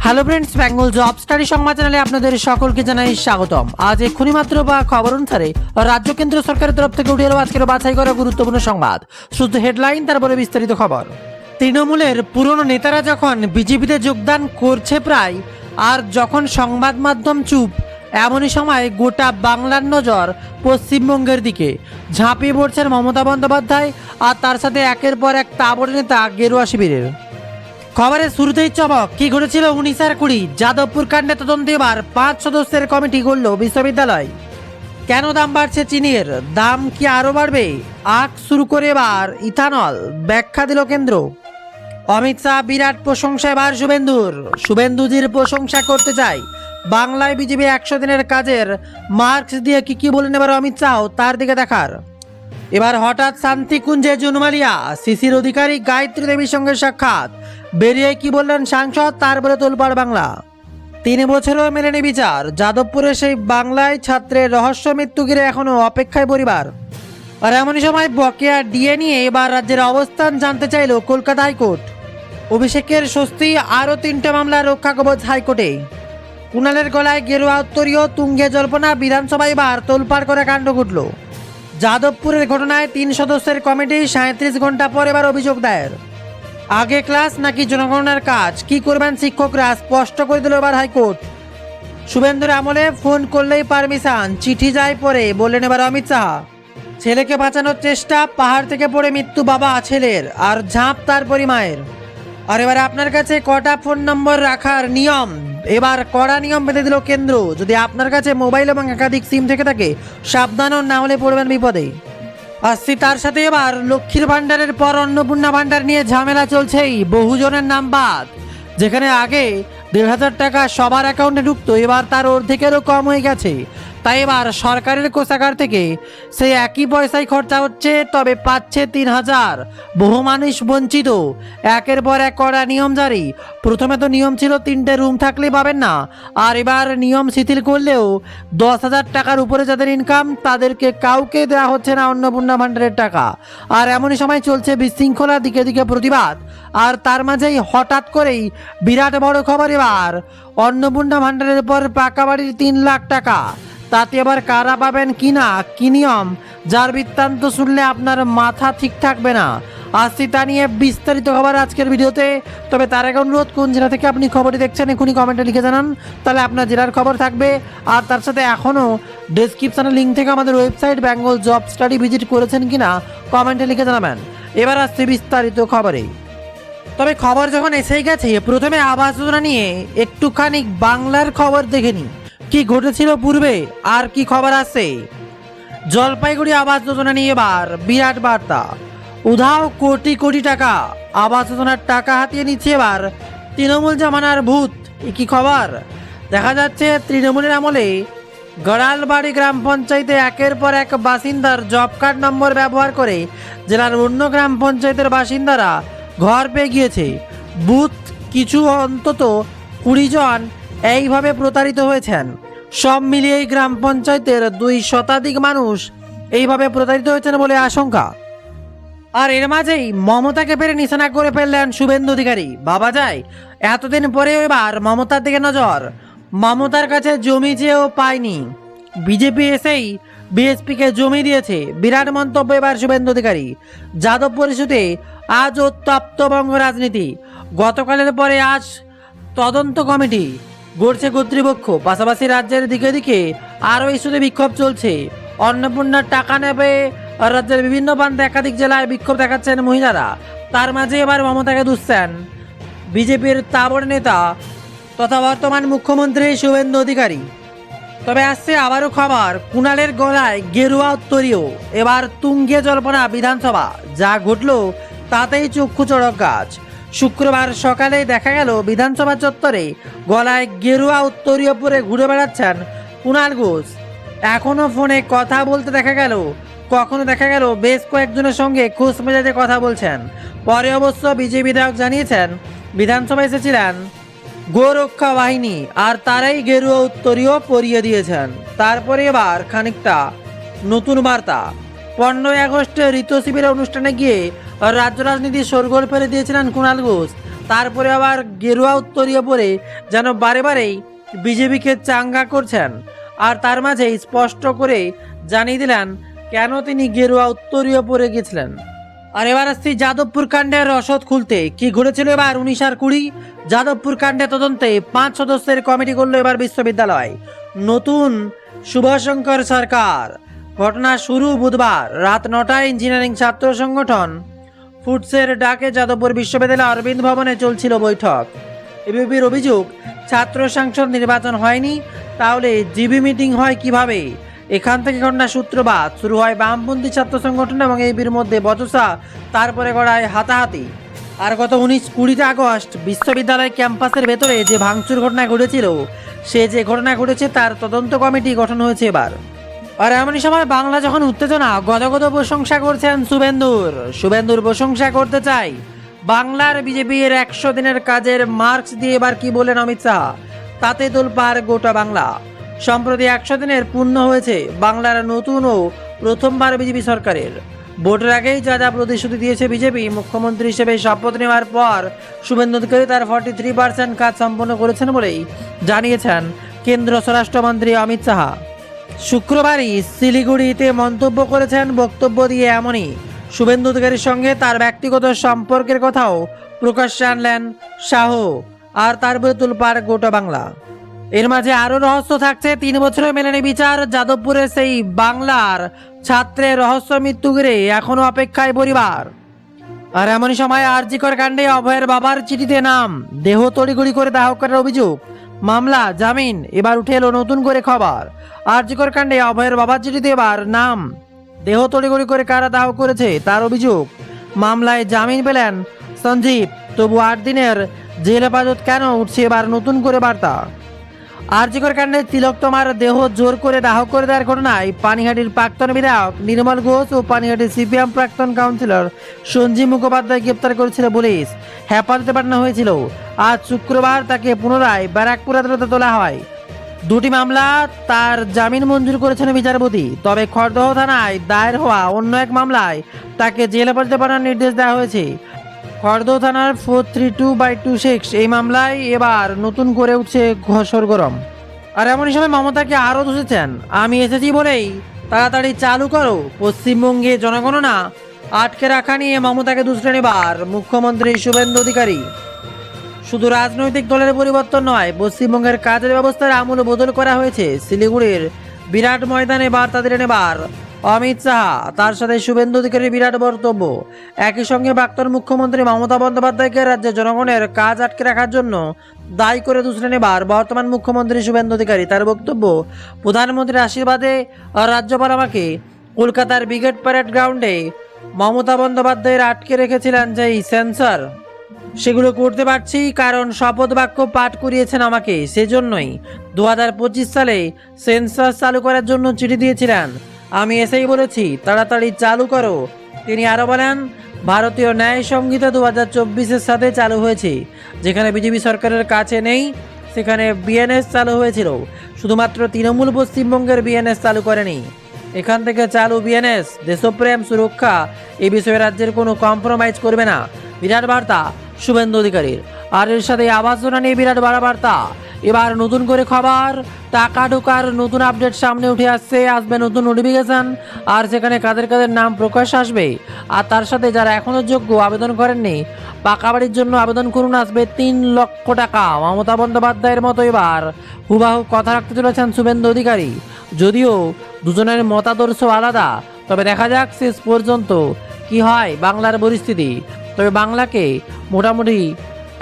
Hello friends, Bengal job study সংবাদ চ্যানেলে আপনাদের সকলকে জানাই স্বাগতম। আজ এক্ষুনি মাত্র বা খবর অনুসারে রাজ্য কেন্দ্র সরকারের তরফ থেকে উঠে এলো আজকের বাছাই করা গুরুত্বপূর্ণ সংবাদ। শুধু হেডলাইন, তারপরে বিস্তারিত খবর। তৃণমূলের পুরনো নেতারা যখন বিজেপিতে যোগদান করছে প্রায়, আর যখন সংবাদ মাধ্যম চুপ, এমনই সময় গোটা বাংলার নজর পশ্চিমবঙ্গের দিকে। ঝাঁপিয়ে পড়ছেন মমতা বন্দ্যোপাধ্যায় আর তার সাথে একের পর এক তাবড় নেতা গেরুয়া শিবিরের। খবরের শুরুতেই চমক, কি ঘটেছিল 19 আর 20 যাদবপুর কাণ্ডে তদন্তে এবার 5 সদস্যের কমিটি গড়ল বিশ্ববিদ্যালয়। কেন দাম বাড়ছে চিনির, দাম কি আরও বাড়বে? আখ শুরু করে এবার ইথানল, ব্যাখ্যা দিল কেন্দ্র। অমিত শাহ বিরাট প্রশংসা এবার শুভেন্দুজির প্রশংসা করতে চাই। বাংলায় বিজেপি 100 দিনের কাজের মার্কস দিয়ে কি বলেন এবার অমিত শাহ, তার দিকে দেখার। এবার হঠাৎ শান্তিকুঞ্জে জুনমালিয়া, শিশির অধিকারী গায়ত্রী দেবীর সঙ্গে সাক্ষাৎ, বেরিয়ে কি বললেন সাংসদ, তারপরে তোলপাড় বাংলা। 3 বছরেও মেলেনি বিচার, যাদবপুরে সেই বাংলায় ছাত্রের রহস্য মৃত্যু ঘিরে এখনও অপেক্ষায় পরিবার। আর এমনই সময় বকেয়া ডিএ নিয়ে এবার রাজ্যের অবস্থান জানতে চাইল কলকাতা হাইকোর্ট। অভিষেকের স্বস্তি, আরও 3টে মামলা রক্ষা কবচ হাইকোর্টে। কুণালের গলায় গেরুয়া উত্তরীয়, তুঙ্গে জল্পনা, বিধানসভায় এবার তোলপাড় করে কাণ্ড ঘটল। যাদবপুরের ঘটনায় 3 সদস্যের কমিটি 37 ঘন্টা পর এবার অভিযোগ দায়ের। আগে ক্লাস নাকি জনগণনার কাজ, কি করবেন শিক্ষকরা, স্পষ্ট করে দিল এবার হাইকোর্ট। শুভেন্দুর আমলে ফোন করলেই পারমিশন, চিঠি যায় পরে, বললেন এবার অমিত শাহ। ছেলেকে বাঁচানোর চেষ্টা, পাহাড় থেকে পড়ে মৃত্যু বাবা ছেলের, আর ঝাঁপ তার পরিমায়ের। আর এবার আপনার কাছে কটা ফোন নম্বর রাখার নিয়ম, এবার কড়া নিয়ম বেঁধে দিল কেন্দ্র। যদি আপনার কাছে মোবাইল এবং একাধিক সিম থেকে থাকে, সাবধান হন, না হলে পড়বেন বিপদে। আসছি তার সাথে এবার লক্ষ্মীর ভাণ্ডারের পর অন্নপূর্ণা ভাণ্ডার নিয়ে ঝামেলা চলছেই। বহুজনের নাম বাদ। যেখানে আগে 1,500 টাকা সবার অ্যাকাউন্টে ঢুকতো, এবার তার অর্ধেকেরও কম হয়ে গেছে। তাই এবার সরকারের কোষাগার থেকে সেই একই পয়সায় খরচা হচ্ছে, তবে পাচ্ছে 3,000। বহু মানুষ বঞ্চিত। একের পর এক কড়া নিয়ম জারি। প্রথমে তো নিয়ম ছিল 3টে রুম থাকলেই পাবেন না, আর এবার নিয়ম শিথিল করলেও 10,000 টাকার উপরে যাদের ইনকাম, তাদেরকে কাউকে দেওয়া হচ্ছে না অন্নপূর্ণা ভাণ্ডারের টাকা। আর এমনই সময় চলছে বিশৃঙ্খলা, দিকে দিকে প্রতিবাদ। আর তার মাঝেই হঠাৎ করেই বিরাট বড় খবর, এবার অন্নপূর্ণা ভাণ্ডারের পর পাকা বাড়ির 3 লাখ টাকা। তাতে এবার কারা পাবেন কিনা, কি নিয়ম, যার বৃত্তান্ত শুনলে আপনার মাথা ঠিক থাকবে না। আসছি তা নিয়ে বিস্তারিত খবর আজকের ভিডিওতে। তবে তার আগে অনুরোধ, কোন জেলা থেকে আপনি খবরটি দেখছেন এখনই কমেন্টে লিখে জানান, তাহলে আপনার জেলার খবর থাকবে। আর তার সাথে এখনও ডেসক্রিপশানে লিঙ্ক থেকে আমাদের website Bengal job study visit করেছেন কিনা কমেন্টে লিখে জানাবেন। এবার আসছে বিস্তারিত খবরে। তবে খবর যখন এসেই গেছে, প্রথমে আবাস যোজনা নিয়ে একটুখানি বাংলার খবর দেখে নিই, কি ঘটেছিল পূর্বে আর কি খবর আছে। জলপাইগুড়ি আবাস যোজনা নিয়ে এবার বিরাট বার্তা। উধাও কোটি কোটি টাকা, আবাস যোজনার টাকা হাতিয়ে নিচ্ছে এবার তৃণমূল জামানার ভূত। কি খবর, দেখা যাচ্ছে তৃণমূলের আমলে গড়ালবাড়ি গ্রাম পঞ্চায়েতে একের পর এক বাসিন্দার জব কার্ড নম্বর ব্যবহার করে জেলার অন্য গ্রাম পঞ্চায়েতের বাসিন্দারা ঘর পেয়ে গিয়েছে। বুথ কিছু অন্তত 20 জন এইভাবে প্রতারিত হয়েছেন। সব মিলিয়ে এই গ্রাম পঞ্চায়েতের 2 শতাধিক মানুষ এইভাবে প্রতারিত হয়েছেন বলে আশঙ্কা। আর এর মাঝেই মমতাকে পেরে নিশানা করে ফেললেন শুভেন্দু অধিকারী। ভাবা যায়, এতদিন পরেও এবার মমতার দিকে নজর। মমতার কাছে জমি চেয়েও পায়নি, বিজেপি এসেই বিএসপিকে জমি দিয়েছে। বিরাট মন্তব্য এবার শুভেন্দু অধিকারী। যাদবপুর ইস্যুতে আজ উত্তপ্তবঙ্গ রাজনীতি। গতকালের পরে আজ তদন্ত কমিটি গড়ছে কর্তৃপক্ষ। পাশাপাশি রাজ্যের দিকে দিকে আরও ইস্যুতে বিক্ষোভ চলছে। অন্নপূর্ণার টাকা নেবে রাজ্যের বিভিন্ন প্রান্তে একাধিক জেলায় বিক্ষোভ দেখাচ্ছেন মহিলারা। তার মাঝে এবার মমতাকে দুষছেন বিজেপির তাবড় নেতা তথা বর্তমান মুখ্যমন্ত্রী শুভেন্দু অধিকারী। তবে আসছে আবারও খবর, কুণালের গলায় গেরুয়া উত্তরীয়, এবার তুঙ্গে জল্পনা বিধানসভা। যা ঘটল তাতেই চক্ষু চড়ক গাছ। শুক্রবার সকালে দেখা গেল বিধানসভা চত্বরে গলায় গেরুয়া উত্তরীয় পরে ঘুরে বেড়াচ্ছেন কুণাল ঘোষ। এখনও ফোনে কথা বলতে দেখা গেল, কখনো দেখা গেল বেশ কয়েকজনের সঙ্গে খোশ মেজাজে কথা বলছেন। পরে অবশ্য বিজেপি বিধায়ক জানিয়েছেন বিধানসভায় এসেছিলেন গোরক্ষা বাহিনী, আর তারাই গেরুয়া উত্তরীয় পরিয়ে দিয়েছেন। তারপরে এবার খানিকটা নতুন বার্তা। 15ই আগস্টে ঋতু শিবিরের অনুষ্ঠানে গিয়ে রাজ্য রাজনীতি শোরগোল ফেলে দিয়েছিলেন কুণাল ঘোষ। তারপরে আবার গেরুয়া উত্তরীয় পরে যেন বারে বারেই বিজেপিকে চাঙ্গা করছেন। আর তার মাঝে স্পষ্ট করে জানিয়ে দিলেন কেন তিনি গেরুয়া উত্তরীয় পরে গেছিলেন। আর এবার আসছি যাদবপুর কাণ্ডের রসদ খুলতে। কি ঘটেছিল এবার 19 আর 20 যাদবপুর কাণ্ডে তদন্তে 5 সদস্যের কমিটি করলো এবার বিশ্ববিদ্যালয়। নতুন শুভশঙ্কর সরকার। ঘটনা শুরু বুধবার রাত 9টায় ইঞ্জিনিয়ারিং ছাত্র সংগঠন ফুডসের ডাকে যাদবপুর বিশ্ববিদ্যালয় অরবিন্দ ভবনে চলছিল বৈঠক। এবিপির অভিযোগ, ছাত্র সংসদ নির্বাচন হয়নি, তাহলে জিবি মিটিং হয় কিভাবে? এখান থেকে ঘটনা সূত্রপাত। শুরু হয় বামপন্থী ছাত্র সংগঠন এবং এবির মধ্যে বচসা, তারপরে গড়ায় হাতাহাতি। আর গত 19-20 আগস্ট বিশ্ববিদ্যালয় ক্যাম্পাসের ভেতরে যে ভাঙচুর ঘটনা ঘটেছিল, সে যে ঘটনা ঘটেছে তার তদন্ত কমিটি গঠন হয়েছে এবার। আর এমনই সময় বাংলা যখন উত্তেজনা, গদগদ প্রশংসা করছেন শুভেন্দুর প্রশংসা করতে চাই। বাংলার বিজেপির 100 দিনের কাজের মার্কস দিয়ে এবার কি বলেন অমিত শাহ, তাতে তোলপাড় গোটা বাংলা। সম্প্রতি 100 দিনের পূর্ণ হয়েছে বাংলার নতুন ও প্রথমবার বিজেপি সরকারের। ভোটের আগেই যা যা প্রতিশ্রুতি দিয়েছে বিজেপি, মুখ্যমন্ত্রী হিসেবে শপথ নেওয়ার পর শুভেন্দু অধিকারী তার 43% কাজ সম্পন্ন করেছেন বলেই জানিয়েছেন কেন্দ্র স্বরাষ্ট্রমন্ত্রী অমিত শাহ। শুক্রবারই শিলিগুড়িতে মন্তব্য করেছেন, বক্তব্য দিয়ে এমনই শুভেন্দু অধিকারীর সঙ্গে তার ব্যক্তিগত সম্পর্কের কথাও প্রকাশ্যে আনলেন শাহ। আর তারপরে তোলপাড় গোটা বাংলা। এর মাঝে আরও রহস্য থাকছে। 3 বছরে মেলেনি বিচার। যাদবপুরে সেই বাংলার ছাত্রের রহস্য মৃত্যু ঘিরে এখনো অপেক্ষায় পরিবার। আর এমনই সময় আরজিকর কাণ্ডে অভয়ের বাবার চিঠিতে নাম, দেহ তড়িঘড়ি করে দাহ করার অভিযোগ, মামলা, জামিন। এবার উঠে এলো নতুন করে খবর। আরজিকর কাণ্ডে অভয়ের বাবার চিঠিতে এবার নাম, দেহ তড়িঘড়ি করে কারা দাহ করেছে তার অভিযোগ। মামলায় জামিন পেলেন সঞ্জীব, তবু 8 দিনের জেল হেফাজত কেন? উঠছে এবার নতুন করে বার্তা। আরজিকর কাণ্ডে তিলোত্তমার দেহ জোর করে দাহ করে দেওয়ার ঘটনায় পানিহাটির প্রাক্তন বিধায়ক নির্মল ঘোষ ও পানিহাটির সিপিএম প্রাক্তন কাউন্সিলর সঞ্জীব মুখোপাধ্যায় গ্রেপ্তার করেছিল পুলিশ। হেফাজতে পাঠানো হয়েছিল। আজ শুক্রবার তাকে পুনরায় ব্যারাকপুর আদালতে তোলা হয়। 2টি মামলা তার জামিন মঞ্জুর করেছেন বিচারপতি। তবে খড়দহ থানায় দায়ের হওয়া অন্য এক মামলায় তাকে জেল হেফাজতে পাঠানোর নির্দেশ দেওয়া হয়েছে। খড়দহ থানার 432/26 এই মামলায় এবার নতুন করে উঠছে সরগরম। আর এমনই সময় মমতাকে আরও দুষেছেন, আমি এসেছি বলেই তাড়াতাড়ি চালু করো। পশ্চিমবঙ্গে জনগণনা আটকে রাখা নিয়ে মমতাকে দুষলেন এবার মুখ্যমন্ত্রী শুভেন্দু অধিকারী। শুধু রাজনৈতিক দলের পরিবর্তন নয়, পশ্চিমবঙ্গের কাজের ব্যবস্থার আমূল বদল করা হয়েছে। শিলিগুড়ির বিরাট ময়দানে বার্তা দিলেন এবার অমিত শাহ, তার সাথে শুভেন্দু অধিকারীর বিরাট বক্তব্য। একই সঙ্গে প্রাক্তন মুখ্যমন্ত্রী মমতা বন্দ্যোপাধ্যায়কে রাজ্যে জনগণের কাজ আটকে রাখার জন্য দায়ী করে দুষলেন এবার বর্তমান মুখ্যমন্ত্রী শুভেন্দু অধিকারী। তার বক্তব্য, প্রধানমন্ত্রীর আশীর্বাদে রাজ্যপাল আমাকে কলকাতার ব্রিগেড প্যারেড গ্রাউন্ডে মমতা বন্দ্যোপাধ্যায়ের আটকে রেখেছিলেন যেই সেন্সর, সেগুলো করতে পারছি কারণ শপথ বাক্য পাঠ করিয়েছেন আমাকে। সেজন্যই 2025 সালে সেন্সাস চালু করার জন্য চিঠি দিয়েছিলেন। আমি এসেই বলেছি তাড়াতাড়ি চালু করো। তিনি আরও বলেন, ভারতীয় ন্যায় সংহিতা 2024-এর সাথে চালু হয়েছে। যেখানে বিজেপি সরকারের কাছে নেই সেখানে বিএনএস চালু হয়েছিল। শুধুমাত্র তৃণমূল পশ্চিমবঙ্গের বিএনএস চালু করেনি। এখান থেকে চালু বিএনএস, দেশপ্রেম, সুরক্ষা, এই বিষয়ে রাজ্যের কোনো কম্প্রোমাইজ করবে না। বিরাট বার্তা শুভেন্দু অধিকারীর। আর এর সাথে আবাস যোজনা নিয়ে বিরাট বড় বার্তা। এবার নতুন করে খবর, টাকা ঢোকার নতুন আপডেট সামনে উঠে আসবে নতুন নোটিফিকেশন। আর সেখানে কাদের কাদের নাম প্রকাশ আসবে। আর তার সাথে যারা এখনও যোগ্য আবেদন করেননি, পাকা বাড়ির জন্য আবেদন করুন, আসবে 3 লক্ষ টাকা। মমতা বন্দ্যোপাধ্যায়ের মতো এবার হুবাহু কথা রাখতে চলেছেন শুভেন্দু অধিকারী। যদিও দুজনের মতাদর্শ আলাদা, তবে দেখা যাক শেষ পর্যন্ত কি হয় বাংলার পরিস্থিতি। তবে বাংলাকে মোটামুটি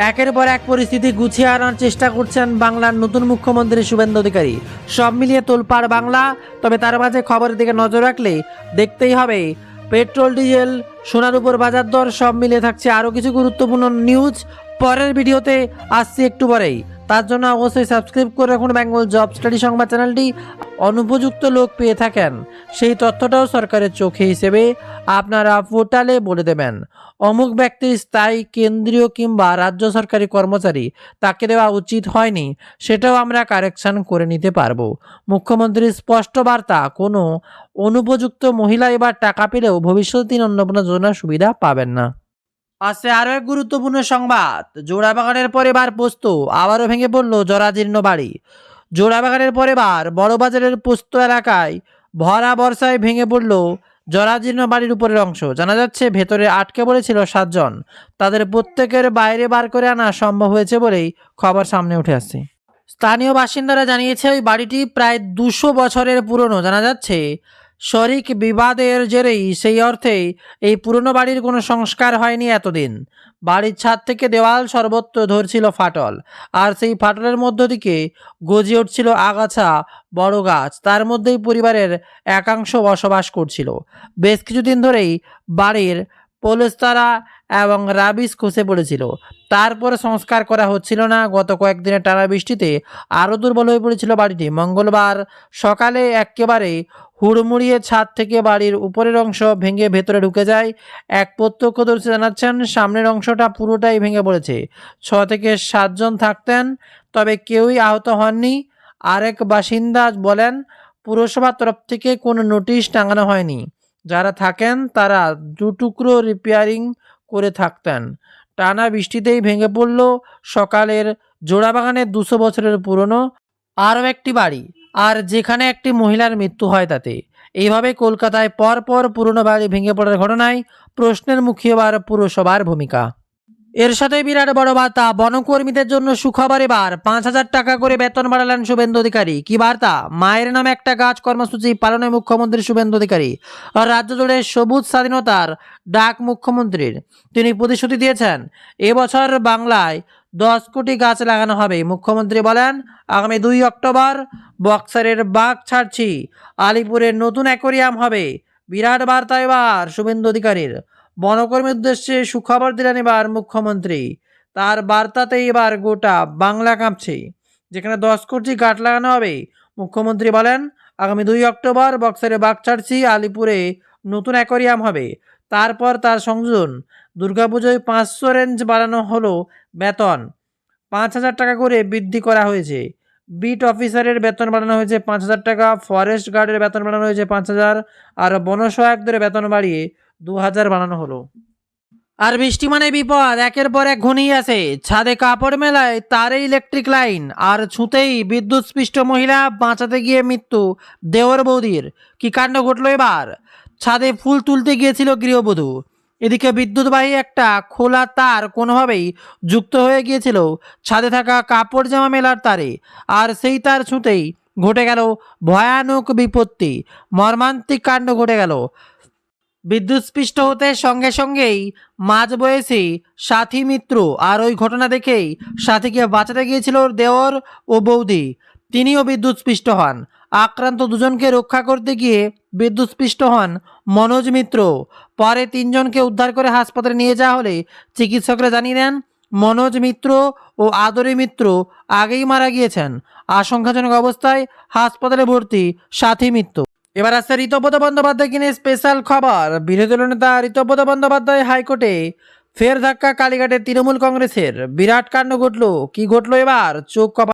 একের পর এক পরিস্থিতি গুছিয়ে আনার চেষ্টা করছেন বাংলার নতুন মুখ্যমন্ত্রী শুভেন্দু অধিকারী। সব মিলিয়ে তোলপাড় বাংলা। তবে তার মাঝে খবরের দিকে নজর রাখলে দেখতেই হবে পেট্রোল, ডিজেল, সোনার উপর বাজার দর সব মিলিয়ে থাকছে আরও কিছু গুরুত্বপূর্ণ নিউজ। পরের ভিডিওতে আসছি একটু পরেই। তার জন্য অবশ্যই সাবস্ক্রাইব করে রাখুন বেঙ্গল জব স্টাডি সংবাদ চ্যানেলটি। অনুপযুক্ত লোক পেয়ে থাকেন সেই তথ্যটাও সরকারের চোখে হিসেবে আপনারা পোর্টালে বলে দেবেন। অমুক ব্যক্তির স্থায়ী কেন্দ্রীয় কিংবা রাজ্য সরকারি কর্মচারী, তাকে দেওয়া উচিত হয়নি, সেটাও আমরা কারেকশন করে নিতে পারবো। মুখ্যমন্ত্রীর স্পষ্ট বার্তা, কোনো অনুপযুক্ত মহিলা এবার টাকা পেলেও ভবিষ্যতে তিনি অন্য কোনো যোজনার সুবিধা পাবেন না। আছে আরো এক গুরুত্বপূর্ণ সংবাদ। জোড়াবাগানের পরিবার পোস্ত আবারও ভেঙে পড়ল জরাজীর্ণ বাড়ি। জোড়াবাগানের পরিবার বড়বাজারের পোস্ত এলাকায় ভরা বর্ষায় ভেঙে পড়ল জরাজীর্ণ বাড়ির উপরের অংশ। জানা যাচ্ছে ভেতরে আটকে পড়েছিল 7 জন। তাদের প্রত্যেকের বাইরে বার করে আনা সম্ভব হয়েছে বলেই খবর সামনে উঠে আসছে। স্থানীয় বাসিন্দারা জানিয়েছে ওই বাড়িটি প্রায় 200 বছরের পুরনো। জানা যাচ্ছে শরিক বিবাদের জেরেই সেই অর্থেই এই পুরনো বাড়ির কোনো সংস্কার হয়নি এতদিন। বাড়ির ছাদ থেকে দেওয়াল সর্বত্র ধরছিল ফাটল, আর সেই ফাটলের মধ্য থেকে গজিয়ে উঠছিল আগাছা, বড় গাছ। তার মধ্যেই পরিবারের একাংশ বসবাস করছিল। বেশ কিছুদিন ধরেই বাড়ির পলেস্তারা এবং রাবিশ খসে পড়েছিল। তারপরে সংস্কার করা হচ্ছিল না। গত কয়েকদিনের টানা বৃষ্টিতে আরও দুর্বল হয়ে পড়েছিল বাড়িটি। মঙ্গলবার সকালে একেবারে হুড়মুড়িয়ে ছাদ থেকে বাড়ির উপরের অংশ ভেঙে ভেতরে ঢুকে যায়। এক প্রত্যক্ষদর্শী জানাচ্ছেন সামনের অংশটা পুরোটাই ভেঙে পড়েছে। 6 থেকে 7 জন থাকতেন, তবে কেউই আহত হননি। আরেক বাসিন্দা বলেন পুরসভার তরফ থেকে কোনো নোটিশ টাঙানো হয়নি। যারা থাকেন তারা 2 টুকরো রিপেয়ারিং করে থাকতেন। টানা বৃষ্টিতেই ভেঙে পড়ল সকালের জোড়াবাগানের 200 বছরের পুরনো আরও একটি বাড়ি, আর যেখানে একটি মহিলার মৃত্যু হয় তাতে। এইভাবে কলকাতায় পরপর পুরনো বাড়ি ভেঙে পড়ার ঘটনায় প্রশ্নের মুখে এবার পুরসভার ভূমিকা। এর সাথে বিরাট বড় বার্তা, বনকর্মীদের জন্য সুখবর। এবার 5,000 টাকা করে বেতন বাড়ালেন শুভেন্দু অধিকারী। কি বার্তা? মায়ের নামে একটা গাছ কর্মসূচি পালনে মুখ্যমন্ত্রী শুভেন্দু অধিকারী। আর রাজ্য জুড়ে সবুজ স্বাধীনতার ডাক মুখ্যমন্ত্রীর। তিনি প্রতিশ্রুতি দিয়েছেন এবছর বাংলায় 10 কোটি গাছ লাগানো হবে। মুখ্যমন্ত্রী বলেন আগামী 2 অক্টোবর বক্সারের বাঘ ছাড়ছি, আলিপুরের নতুন অ্যাকোরিয়াম হবে। বিরাট বার্তা এবার শুভেন্দু অধিকারীর। বনকর্মীর উদ্দেশ্যে সুখবর দিলেন এবার মুখ্যমন্ত্রী। তার বার্তাতেই এবার গোটা বাংলা কাঁপছে। যেখানে 10 কোটি গাছ লাগানো হবে, মুখ্যমন্ত্রী বলেন আগামী 2 অক্টোবর বক্সারে বাঘ ছাড়ছি, আলিপুরে নতুন অ্যাকোরিয়াম হবে। তারপর তার সংযোজন দুর্গাপুজোয় 500 রেঞ্জ বাড়ানো হলো বেতন, 5,000 টাকা করে বৃদ্ধি করা হয়েছে। বিট অফিসারের বেতন বাড়ানো হয়েছে 5,000 টাকা, ফরেস্ট গার্ডের বেতন বাড়ানো হয়েছে 5,000, আর বনসহায়কদের বেতন বাড়িয়ে 2,000 বাড়ানো হলো। আর বৃষ্টি মানে বিপদ, একের পর এক ঘনিয়ে আসে। ছাদে কাপড় মেলায় তারে ইলেকট্রিক লাইন, আর ছুঁতেই বিদ্যুৎস্পৃষ্ট মহিলা, বাঁচাতে গিয়ে মৃত্যু দেওর বৌদির। কি কাণ্ড ঘটলো এবার! ছাদে ফুল তুলতে গিয়েছিল গৃহবধূ, এদিকে বিদ্যুৎবাহী একটা খোলা তার কোনোভাবেই যুক্ত হয়ে গিয়েছিল ছাদে থাকা কাপড় জামা মেলার তারে, আর সেই তার ছুঁতেই ঘটে গেল ভয়ানক বিপত্তি। মর্মান্তিক কাণ্ড ঘটে গেল। বিদ্যুৎস্পৃষ্ট হতে সঙ্গে সঙ্গেই মাঝবয়সী সাথী মিত্র, আর ওই ঘটনা দেখেই সাথীকে বাঁচাতে গিয়েছিল দেওর ও বৌদি, তিনিও বিদ্যুৎস্পৃষ্ট হন। আক্রান্ত দুজনকে রক্ষা করতে গিয়ে বিদ্যুৎস্পৃষ্ট হন মনোজ মিত্র। পরে 3 জনকে উদ্ধার করে হাসপাতালে নিয়ে যাওয়া হলে চিকিৎসকরা জানিয়ে দেন মনোজ মিত্র ও আদরি মিত্র আগেই মারা গিয়েছেন। আশঙ্কাজনক অবস্থায় হাসপাতালে ভর্তি সাথী মিত্র। এবার আসছে ঋতব্রত বন্দ্যোপাধ্যায় কিনে স্পেশাল খবর। বিরোধী দলনেতা ঋতব্রত বন্দ্যোপাধ্যায় হাইকোর্টে ফের ধাক্কা কালীঘাটে তৃণমূল কংগ্রেসের। বিরাট কাণ্ড ঘটল। কি ঘটলো এবার? চোখ কপা